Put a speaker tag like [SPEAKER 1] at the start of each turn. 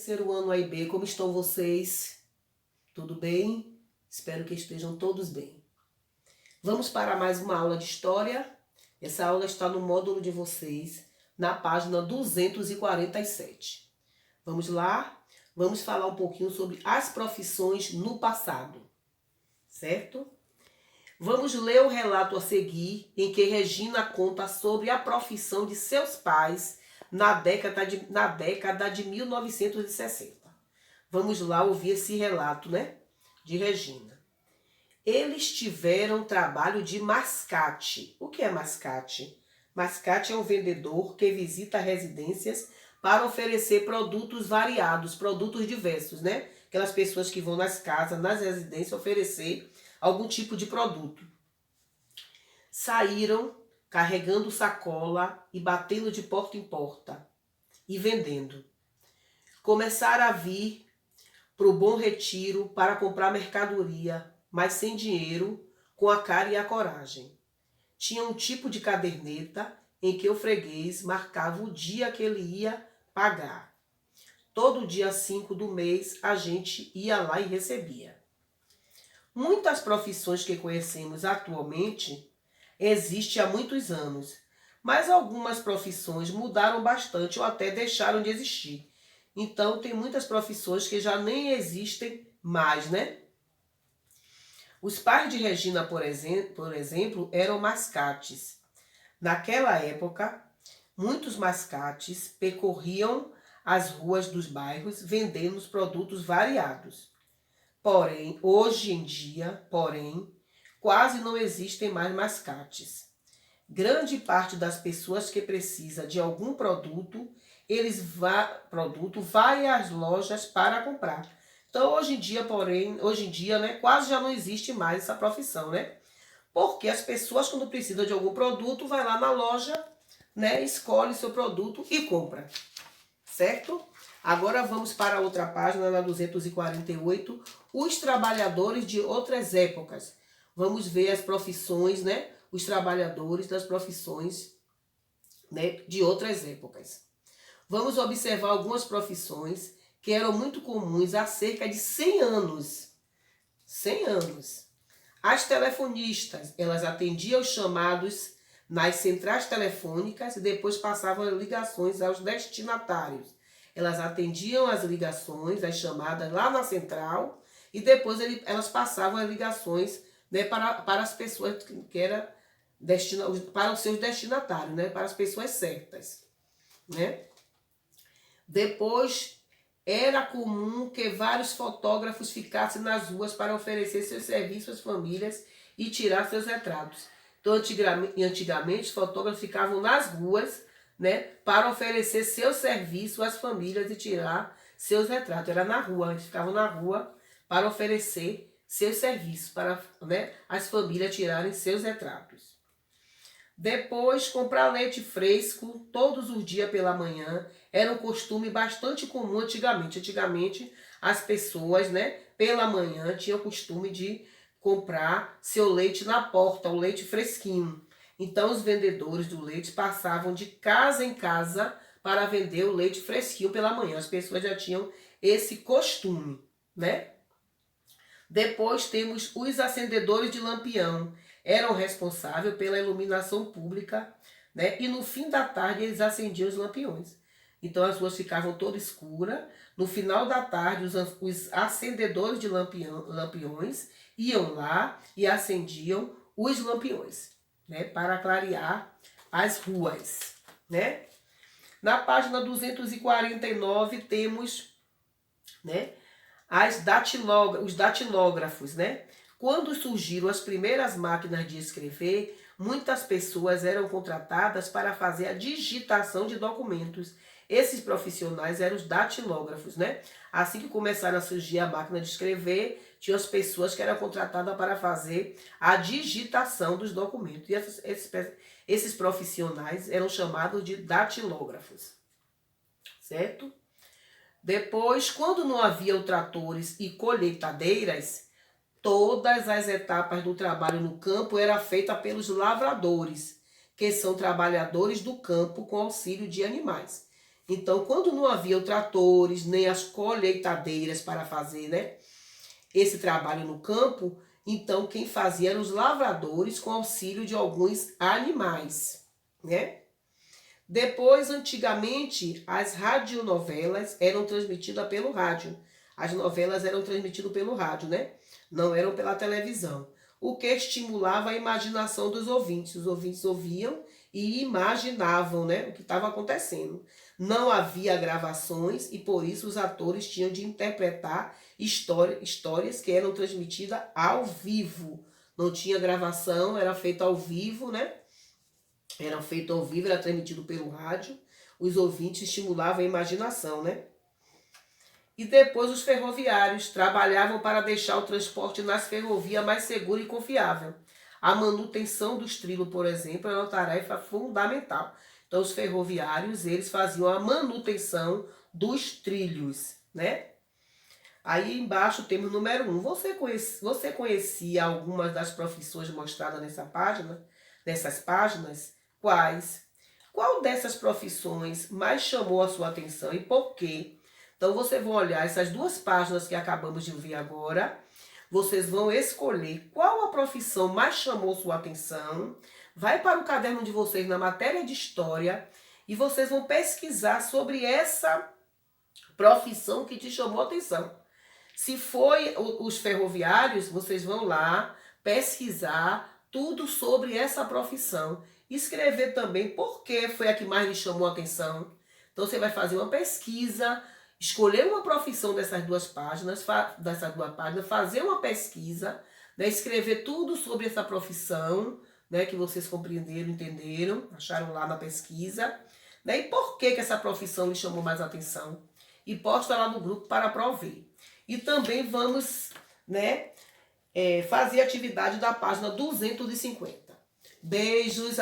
[SPEAKER 1] terceiro ano A e B, como estão vocês? Tudo bem? Espero que estejam todos bem. Vamos para mais uma aula de história. Essa aula está no módulo de vocês, na página 247. Vamos lá? Vamos falar um pouquinho sobre as profissões no passado, certo? Vamos ler o relato a seguir, em que Regina conta sobre a profissão de seus pais na década de 1960. Vamos lá ouvir esse relato, né? De Regina. Eles tiveram trabalho de mascate. O que é mascate? Mascate é um vendedor que visita residências para oferecer produtos variados, produtos diversos, né? Aquelas pessoas que vão nas casas, nas residências, oferecer algum tipo de produto. Saíram carregando sacola e batendo de porta em porta e vendendo. Começaram a vir para o Bom Retiro para comprar mercadoria, mas sem dinheiro, com a cara e a coragem. Tinha um tipo de caderneta em que o freguês marcava o dia que ele ia pagar. Todo dia 5 do mês a gente ia lá e recebia. Muitas profissões que conhecemos atualmente existem há muitos anos, mas algumas profissões mudaram bastante ou até deixaram de existir. Então, tem muitas profissões que já nem existem mais, né? Os pais de Regina, por exemplo, eram mascates. Naquela época, muitos mascates percorriam as ruas dos bairros vendendo os produtos variados. Hoje em dia, quase não existem mais mascates. Grande parte das pessoas que precisa de algum produto, vai às lojas para comprar. Então, hoje em dia, né, quase já não existe mais essa profissão, né? Porque as pessoas, quando precisam de algum produto, vai lá na loja, né, escolhe seu produto e compra. Certo? Agora vamos para a outra página, na 248, os trabalhadores de outras épocas. Vamos ver as profissões, né? Os trabalhadores das profissões, né, de outras épocas. Vamos observar algumas profissões que eram muito comuns há cerca de 100 anos. 100 anos. As telefonistas, elas atendiam os chamados nas centrais telefônicas e depois passavam ligações aos destinatários. Elas atendiam as ligações, as chamadas lá na central e depois elas passavam as ligações, né, para as pessoas que eram para os seus destinatários, né, para as pessoas certas, né? Depois era comum que vários fotógrafos ficassem nas ruas para oferecer seus serviços às famílias e tirar seus retratos. Então, antigamente, os fotógrafos ficavam nas ruas, né, para oferecer seu serviço às famílias e tirar seus retratos. Era na rua, eles ficavam na rua para oferecer seus serviços, para, né, as famílias tirarem seus retratos. Depois, comprar leite fresco todos os dias pela manhã era um costume bastante comum antigamente. Antigamente, as pessoas, né, pela manhã tinham o costume de comprar seu leite na porta, o leite fresquinho. Então, os vendedores do leite passavam de casa em casa para vender o leite fresquinho pela manhã. As pessoas já tinham esse costume, né? Depois temos os acendedores de lampião. Eram responsáveis pela iluminação pública, né? E no fim da tarde eles acendiam os lampiões. Então as ruas ficavam todas escuras. No final da tarde os acendedores de lampiões iam lá e acendiam os lampiões, né? Para clarear as ruas, né? Na página 249 temos, né, os datilógrafos, né? Quando surgiram as primeiras máquinas de escrever, muitas pessoas eram contratadas para fazer a digitação de documentos. Esses profissionais eram os datilógrafos, né? Assim que começaram a surgir a máquina de escrever, tinha as pessoas que eram contratadas para fazer a digitação dos documentos. E esses profissionais eram chamados de datilógrafos, certo? Depois, quando não havia tratores e colheitadeiras, todas as etapas do trabalho no campo eram feitas pelos lavradores, que são trabalhadores do campo com auxílio de animais. Então, quando não havia tratores, nem as colheitadeiras para fazer, né, esse trabalho no campo, então quem fazia eram os lavradores com auxílio de alguns animais, né? Depois, antigamente, as radionovelas eram transmitidas pelo rádio. As novelas eram transmitidas pelo rádio, né? Não eram pela televisão. O que estimulava a imaginação dos ouvintes. Os ouvintes ouviam e imaginavam, né, o que estava acontecendo. Não havia gravações e por isso os atores tinham de interpretar histórias que eram transmitidas ao vivo. Não tinha gravação, era feito ao vivo, né? Era feito ao vivo, era transmitido pelo rádio. Os ouvintes estimulavam a imaginação, né? E depois os ferroviários trabalhavam para deixar o transporte nas ferrovias mais seguro e confiável. A manutenção dos trilhos, por exemplo, era uma tarefa fundamental. Então os ferroviários, eles faziam a manutenção dos trilhos, né? Aí embaixo temos o número 1. Você conhecia algumas das profissões mostradas nessa página? Nessas páginas? Quais? Qual dessas profissões mais chamou a sua atenção e por quê? Então, vocês vão olhar essas duas páginas que acabamos de ver agora. Vocês vão escolher qual a profissão mais chamou sua atenção. Vai para o caderno de vocês na matéria de história e vocês vão pesquisar sobre essa profissão que te chamou a atenção. Se foi os ferroviários, vocês vão lá pesquisar tudo sobre essa profissão. Escrever também por que foi a que mais lhe chamou a atenção. Então, você vai fazer uma pesquisa, escolher uma profissão dessas duas páginas, fazer uma pesquisa, né, escrever tudo sobre essa profissão, né, que vocês compreenderam, entenderam, acharam lá na pesquisa, né, e por que essa profissão lhe chamou mais atenção. E posta lá no grupo para prover. E também vamos, né, fazer a atividade da página 250. Beijos.